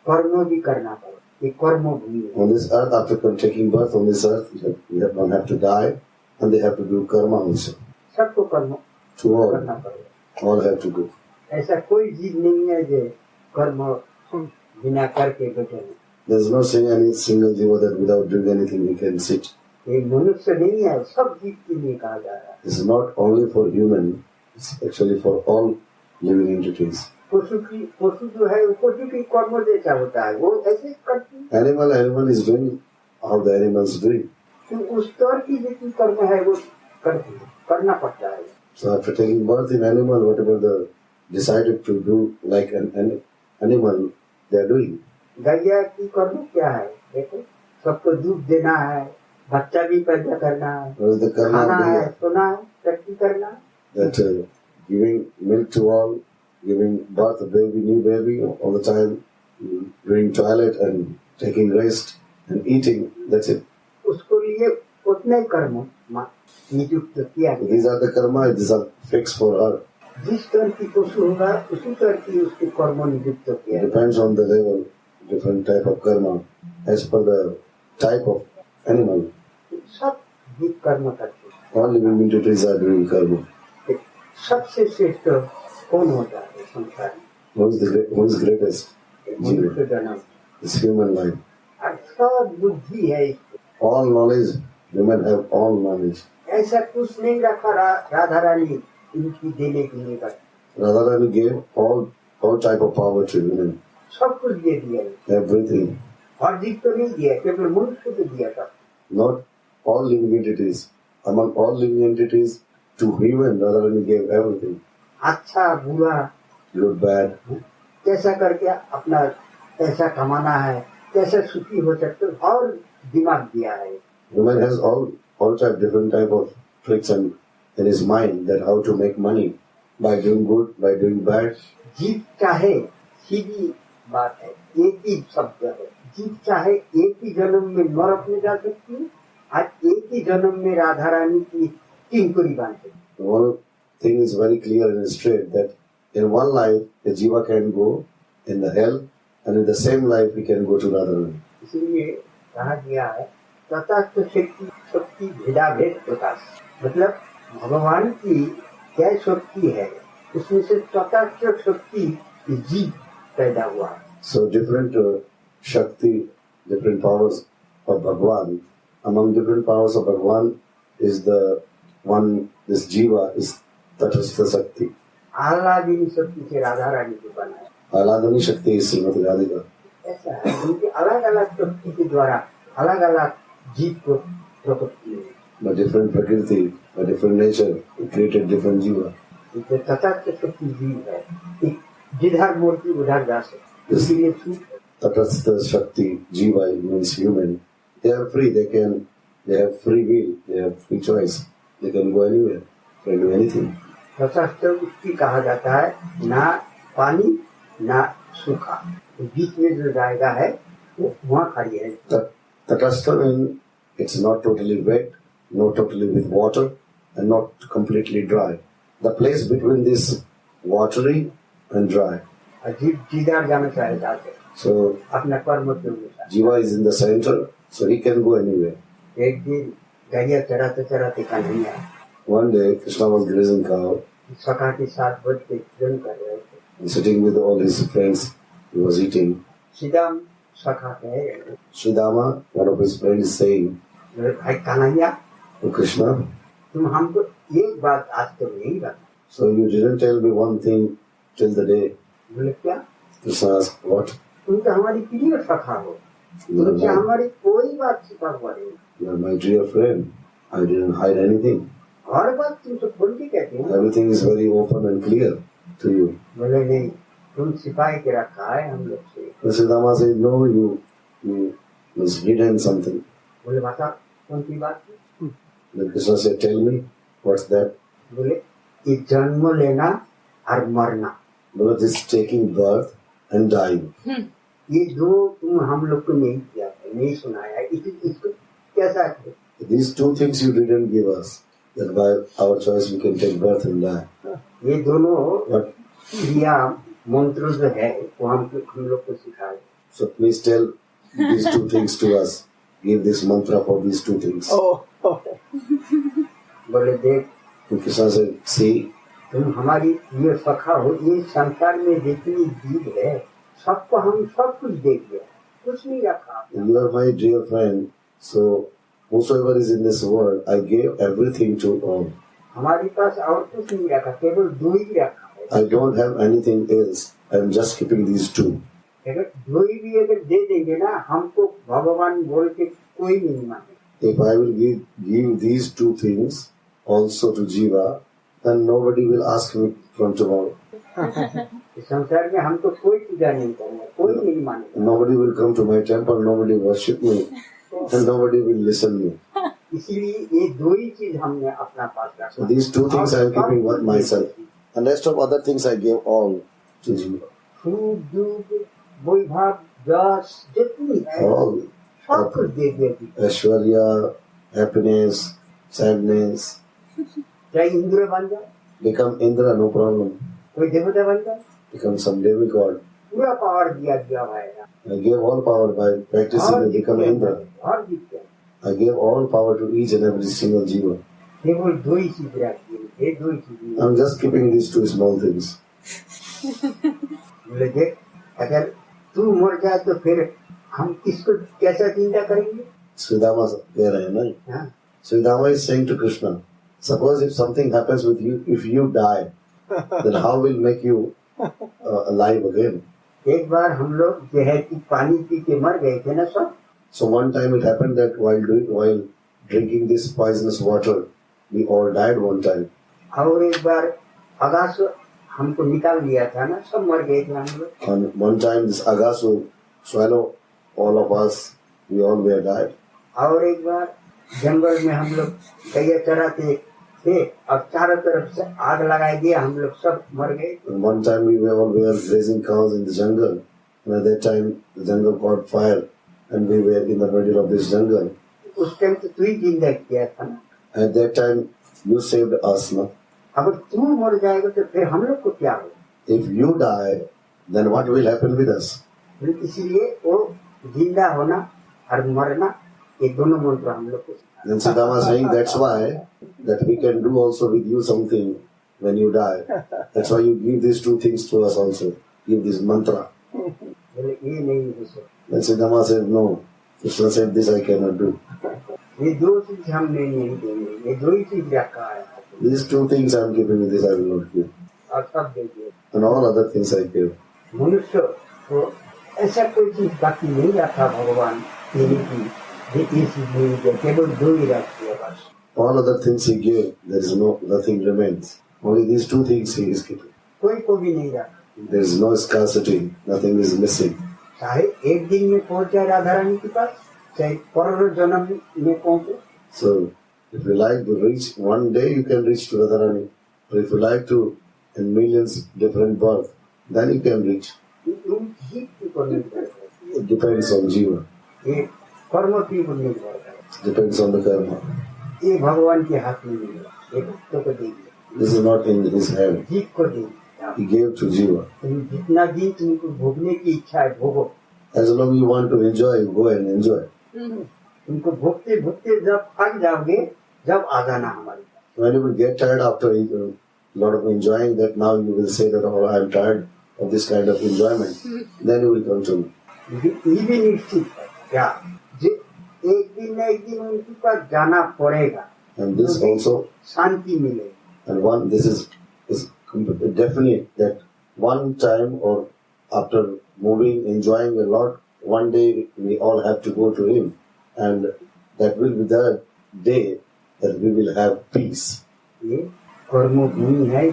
कर्म भी करना पड़ेगा। ये कर्म भूमि है। On this earth, after taking birth on this earth, one have to die, and they have to do karma also. सबको कर्म To all, करना पड़ेगा। all have to do. ऐसा कोई चीज नहीं है जो कर्म बिना करके बैठे। There is no any single jiva that without doing anything he can sit. ये मनुष्य नहीं है, सब जीव के लिए कहा जा रहा है। This is not only for human, it's actually for all living entities. पशु जो है पशु की कर्म जैसा होता है, वो ऐसे करती है। Animal is doing how the animals do. तो उस स्तर की जितनी कर्म है वो करती है, करना पड़ता है। So after taking birth in animal, whatever the decided to do like an animal, they are doing. गैया की कर्म क्या है? देखो, सबको दूध देना है, बच्चा भी पैदा करना है, What is the karma खाना of है, Gaudiya? सोना है, टट्टी करना है। That giving milk to all, giving birth a baby, new baby, all the time, doing toilet and taking rest and eating, that's it. उसको लिए उतने ही कर्म नियुक्त किया So गया। these are the karma, these are fixed for her. जिस तरह की पशु होगा उसी तरह की उसके कर्म नियुक्त It किया। depends on the level, different type of karma, as per the type of animal. सब जीव कर्म करते हैं। All living entities are doing karma. सबसे श्रेष्ठ कौन होता है संसार में? Who is greatest? मनुष्य जन्म। It's human life. और सब बुद्धि है इसको। All knowledge, women have all knowledge. ऐसा कुछ नहीं रखा राधा रानी इनकी देने के लिए बस Radharani gave all type of power to women. सब कुछ दे दिया है। Everything. हर जीव तो नहीं दिया, केवल मनुष्य को दिया था। Not all living entities. Among all living entities, to human, Radharani gave everything. अच्छा बुरा Good, bad. कैसा करके अपना पैसा कमाना है, कैसे सुखी हो सकते हो, और दिमाग दिया है। Woman has all different type of tricks and in his mind that how to make money by doing good, by doing bad. जीव चाहे सीधी बात है, एक ही शब्द है। जीव चाहे एक ही जन्म में नरक में जा सकती है, आज एक ही जन्म में राधा रानी की किंकरी बन सकती है। One thing is very clear and straight that in one life a jiva can go in the hell, and in the same life he can go to Radharani. इसलिए कहा गया है तथास्थ शक्ति भेदाभेद प्रकाश, मतलब भगवान की क्या शक्ति है उसमें से तथास्थ शक्ति जीव पैदा हुआ है। So different Shakti, different powers of Bhagwan. Among different powers of Bhagwan is the one, this Jiva is Tatastha Shakti. आह्लादिनी शक्ति से राधा रानी को बनाया। Aladani Shakti is Srimati Radhika. ऐसा है, उनके अलग अलग शक्ति के द्वारा अलग अलग जीव को प्रकट किए। By different Prakriti, by different nature, it created different Jiva. तथास्थ शक्ति जीव है, जिधर मूर्ति उधर जा सकती, इसीलिए छूट है। Tatastha Shakti, Jiva means human. They are free, they have free will, they have free choice. They can go anywhere, can do anything. तटस्थ उसकी कहा जाता है, ना पानी ना सूखा, बीच में जो जाएगा है वो वहाँ खड़ी है। Tatastha means it's not totally wet, not totally with water, and not completely dry. The place between this watery and dry. जिधर जाना चाहे जाते, So अपना कर्म के अनुसार। Jiva is in the center, so he can go anywhere. एक दिन गैया चराते चराते Kanhaiya One day Krishna was grazing cow, सखा के साथ बैठ के भोजन कर रहे थे। and sitting with all his friends, he was eating. सीधा सखा है, Sridama, one of his friends, is saying, बोले भाई कन्हैया, "Oh Krishna, तुम हमको एक बात आज तक नहीं बता। so you didn't tell me one thing till the day." बोले क्या? Krishna asked, "What?" तुम तो हमारी प्रिय सखा हो, तुमसे हमारी कोई बात छिपा हुआ नहीं, "You are my dear friend. I didn't hide anything. हर बात तुमसे खोल के कहते हैं। Everything is very open and clear to you." बोले नहीं, तुम छिपाए के रखा है हम लोग से। And Sridama said, "No, you was hidden something." बोले बता कौन सी बात? Then Krishna said, "Tell me, what's that?" बोले ये जन्म लेना और मरना, Well, this is taking birth and dying. ये दो तुम हम लोग को नहीं किया है, नहीं सुनाया। इसको कैसा है? These two things you didn't give us. That by our choice we can take birth and die. ये दोनों But क्रिया मंत्र जो है वो हम लोग को सिखाए। so please tell these two things to us. Give this mantra for these two things. बोले देख, And Krishna said, "See, तुम हमारी ये सखा हो, ये संसार में जितनी जीव है सबको हम सब कुछ दे दिया, कुछ नहीं रखा। you are my dear friend. So whosoever is in this world, I gave everything to all. हमारे पास और कुछ नहीं रखा, केवल दो ही रखा है। I don't have anything else. I'm just keeping these two. अगर दो ही भी अगर दे देंगे ना, हमको भगवान बोल के कोई नहीं माने। If I will give these two things also to Jiva, then nobody will ask me from tomorrow. इस संसार में हमको कोई पूजा नहीं करेगा, कोई नहीं मानेगा। Nobody will come to my temple, nobody worship me, and nobody will listen me. इसलिए ये दो ही चीज हमने अपना पास रखा। So these two things I am keeping with myself. And rest of other things I gave all to Jiva. सुख दुख वैभव यश जितनी है All. सब कुछ दे दिया। Aishwarya, happiness, sadness. चाहे इंद्र बन जाए, Become Indra, no problem. कोई देवता बन जाए, Become some demigod. पूरा पावर दिया भाई। I gave all power by practicing and become Indra. और जीत गया। I gave all power to each and every single Jiva. केवल दो ही चीज रखी है, ये दो ही चीज। I'm just keeping these two small things. बोले देख, अगर तू मर जाए तो फिर हम किसको कैसा चिंता करेंगे? Sridama कह रहे हैं ना? हाँ? Sridama is saying to Krishna, suppose if something happens with you, if you die, then how will make you alive again? एक बार हम लोग जहर की पानी पी के मर गए थे ना सब। So one time it happened that while drinking this poisonous water, we all died one time. और एक बार आकाश हमको निकाल लिया था ना, सब मर गए थे हम लोग। And one time this Agasu swallowed all of us, we all were died. और एक बार जंगल में हम लोग गैया चराते थे और चारों तरफ से आग लगाई दिया, हम लोग सब मर गए। And one time we were grazing cows in the jungle, and at that time the jungle caught fire, and we were in the middle of this jungle. उस टाइम तो तू ही जिंदा किया था ना। At that time you saved us, no? अगर तू मर जाएगा तो फिर हम लोग को क्या होगा? If you die, then what will happen with us? इसीलिए वो जिंदा होना और मरना ये दोनों मंत्र हम लोग को। Then Siddhama saying that's why that we can do also with you something when you die. That's why you give these two things to us also. Give this mantra. बोले ये नहीं हो सकता। Then Siddhama said no. Krishna said this I cannot do. ये दो चीज हमने नहीं देंगे, ये दो ही चीज रखा है। These two things I am giving you, this I will not give. और सब दे दिए। And all other things I give. मनुष्य को ऐसा कोई चीज बाकी नहीं रखा भगवान देने की, ये चीज नहीं दे, केवल दो ही रखी है बस। All other things he gave, there is nothing remains. Only these two things he is keeping. कोई को भी नहीं रखा। There is no scarcity, nothing is missing. चाहे एक दिन में पहुंच जाए राधा रानी के पास, चाहे पर जन्म में पहुंचे। So, if you like to reach, one day you can reach to Radharani. But if you like to, in millions different birth, then you can reach. जीव के ऊपर निर्भर है, It depends on jiva. ये कर्म के ऊपर निर्भर है, Depends on the karma. ये भगवान के हाथ में नहीं है, ये भक्तों को देगी, This is not in his hand. जीव को देगी। He gave to jiva. तुम जितना दिन तुमको भोगने की इच्छा है भोगो, As long as you want to enjoy, you go and enjoy. तुमको भोगते भोगते जब थक जाओगे, जब आ जाना हमारे पास। When you will get tired after a lot of enjoying, that now you will say that, oh, I am tired of this kind of enjoyment. Then you will come to me. ये भी निश्चित है क्या, एक दिन न एक दिन उनके पास जाना पड़ेगा, And this also, शांति मिलेगी। and one, this is definite that one time or after moving, enjoying a lot, one day we all have to go to him. And that will be the day that we will have peace. ये कर्म भूमि है,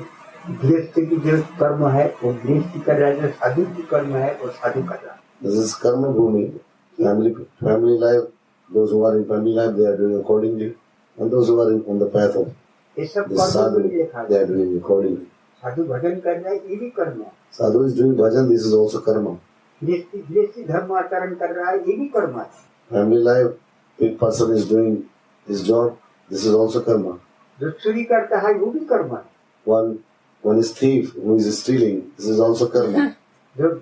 गृहस्थ की जो कर्म है वो गृहस्थ कर रहा है, जो साधु की कर्म है वो साधु कर रहा है। This is karma bhumi, family life. Those who are in family life, they are doing accordingly. And those who are on the path of ये सब the कर्म sadhu, में देखा they है। are doing accordingly. साधु भजन कर रहा है, ये भी कर्म है। Sadhu is doing bhajan, this is also karma. गृहस्थी धर्म आचरण कर रहा है, ये भी कर्म है। Family life, if person is doing his job, this is also karma. जो चोरी करता है वो भी कर्म है। One is thief who is stealing, this is also karma. जो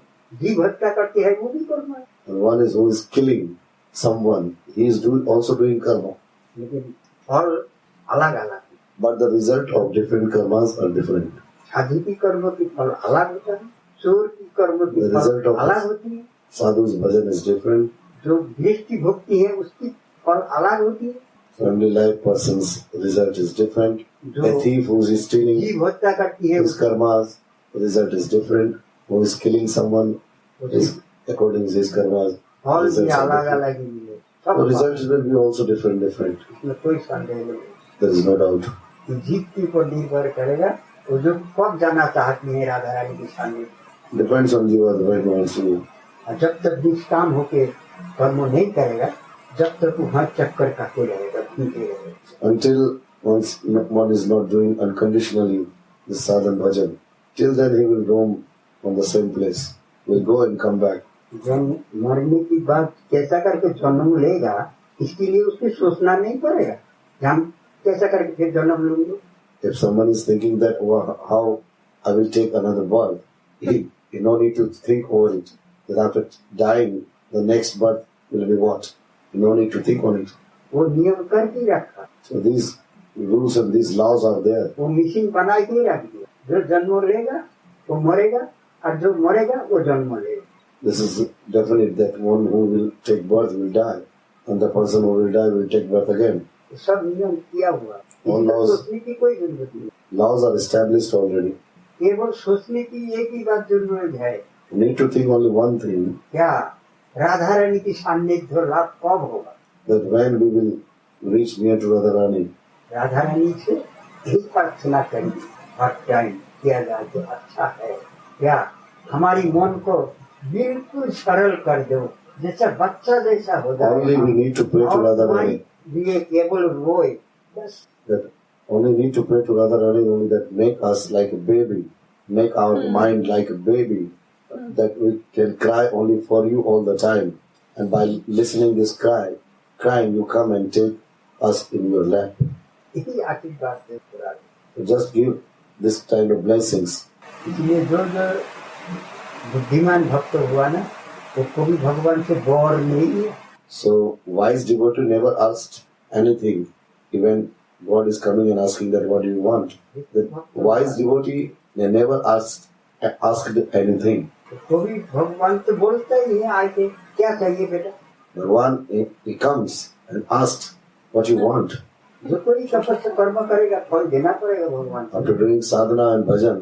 जीव हत्या करते हैं वो भी कर्म है। And one is who is killing someone, he is also doing karma. लेकिन फल अलग अलग है। But the result of different karmas are different. साधु की कर्म की फल अलग होता है, चोर की कर्म की The फल result of अलग होती है, Sadhu's bhajan is different. जो गृहस्थी भक्ति है उसकी फल अलग होती है, Family life person's result is different. A thief who is stealing, जीव हत्या करती है his karmas result is different. Who is killing someone, is according to his karmas. फल भी results are अलग different. अलग ही मिले। The सब results will be also different. इसमें कोई संदेह नहीं। There is no doubt. कि जीव के ऊपर निर्भर करेगा, वो जो कब जाना चाहती है राधा रानी के सामने, Depends on you the way he wants to. और जब तक निष्काम होके कर्म नहीं करेगा, जब तक वो हाथ चक्कर काटे रहेगा, पीते रहेगा। Until once one is not doing unconditionally the sadhan bhajan, till then he will roam on the same place. Will go and come back. जन्म मरने की बात कैसा करके जन्म लेगा, इसके लिए उसको सोचना नहीं पड़ेगा कि हम कैसा करके फिर जन्म लेंगे। If someone is thinking that how I will take another birth, he no need to think over it. That after dying, the next birth will be what? You no need to think on it. वो नियम करके रखा, So these rules and these laws are there. वो mission बना के रख दिया, जो जन्म लेगा वो मरेगा, और जो मरेगा वो जन्म लेगा। This is definite that one who will take birth will die, and the person who will die will take birth again. सब नियम किया हुआ, All laws- सोचने की कोई जरूरत नहीं, Laws are established already. केवल सोचने की एक ही बात जरूरत है, You need to think only one thing, क्या राधा रानी की सान्निध्य लाभ कब होगा। that when we will reach near to Radharani, Radha Rani से यही प्रार्थना करिए, हर टाइम किया जाए तो अच्छा है, क्या हमारी मन को बिल्कुल सरल कर दो, जैसा बच्चा जैसा हो only we need to pray to और Radharani. तुम्हारी लिए केवल रोए बस। That only need to pray to Radharani, only that make us like a baby, make our mind like a baby, that we can cry only for you all the time. And by listening this crying, you come and take us in your lap. यही आशीर्वाद दे पुराने। So just give this kind of blessings. इसलिए जो बुद्धिमान भक्त हुआ ना, वो कभी भगवान से वर नहीं है। So wise devotee never asked anything, even God is coming and asking that what do you want. The wise devotee they never asked anything. कभी भगवान तो बोलता ही है आके, क्या चाहिए बेटा। Bhagavan he comes and asks what you want. जो कोई तपस्या कर्म करेगा फल देना पड़ेगा भगवान को। After doing sadhana and bhajan,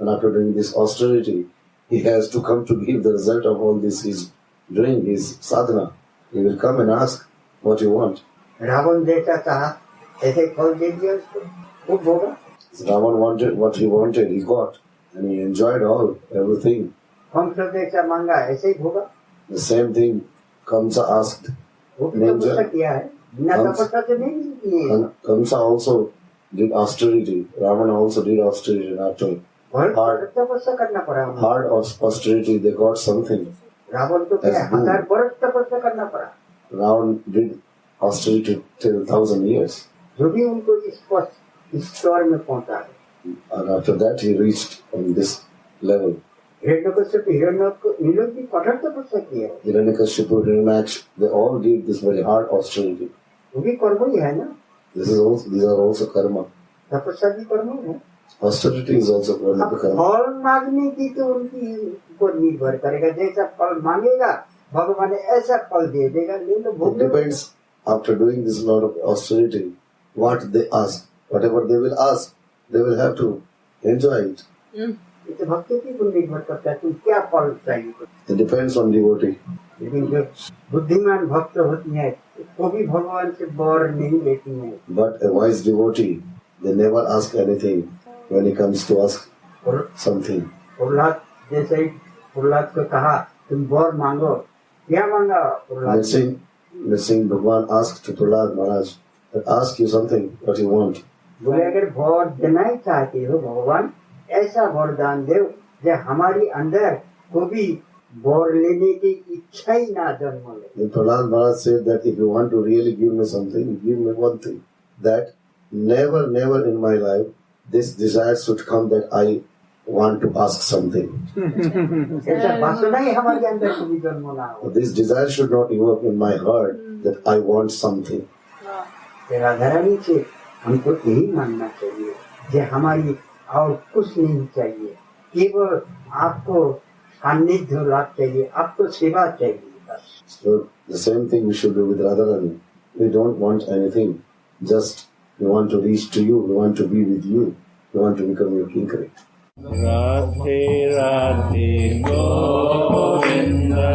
and after doing this austerity, he has to come to give the result of all this. He's doing his sadhana. He will come and ask what you want. Ravan देता था, ऐसे फल दे दिया उसको, वो भोगा। Ravan wanted what he wanted, he got, and he enjoyed everything. Kans जैसा मांगा, ऐसे ही भोगा। The same thing Kamsa asked. वो भी तपस्या किया है, बिना तपस्या से नहीं मिलती है। Kamsa also did austerity. Ravana also did austerity. After बहुत तपस्या करना पड़ा उन्हें। hard austerity, they got something. Ravan को क्या As boon. 1000 वर्ष तपस्या करना पड़ा। Ravana did austerity till 1000 years. जो भी उनको इस स्तर में पहुंचा है। And after that, he reached on this level. Hiranyakashyap इन लोग भी कठोर तपस्या की है। Hiranyakashipu, Hiranyaksh, they all did this very hard austerity. वो भी कर्म ही है ना। These are also karma. तपस्या भी कर्म ही है। Austerity is also one of the karma. फल मांगने की तो उनकी ऊपर निर्भर करेगा, जैसा फल मांगेगा भगवान ऐसा फल दे देगा। It depends, after doing this lot of austerity, what they ask. Whatever they will ask, they will have to enjoy it. तो भक्ति की ऊपर निर्भर करता है तुम क्या फल चाहिए। It depends on devotee. लेकिन जो बुद्धिमान भक्त होती है वो भी भगवान से वर नहीं लेती है। But a wise devotee, they never ask anything when he comes to ask something. Prahlad जैसे ही प्रहलाद को कहा तुम वर मांगो, क्या मांगा Prahlad? Missing Bhagwan asked to Prahlad Maharaj, that ask you something, what you want. बोले अगर वर देना ही चाहते हो भगवान ऐसा वरदान दो जो हमारी अंदर को भी वर लेने की इच्छा ही ना जन्म ले। Then Prahlad Maharaj said that if you want to really give me something, give me one thing, that never in my life this desire should come that I want to ask something. ऐसा वासना ही हमारे अंदर को भी जन्म ना हो। This desire should not evoke in my heart that I want something. Radha Rani से हमको यही मानना चाहिए जो हमारी और कुछ नहीं चाहिए, केवल आपको सान्निध्य लाभ चाहिए, आपको सेवा चाहिए बस। So the same thing we should do with Radharani. We don't want anything, just we want to reach to you, we want to be with you, we want to become your king. Radhe Radhe Govinda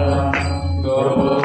Govinda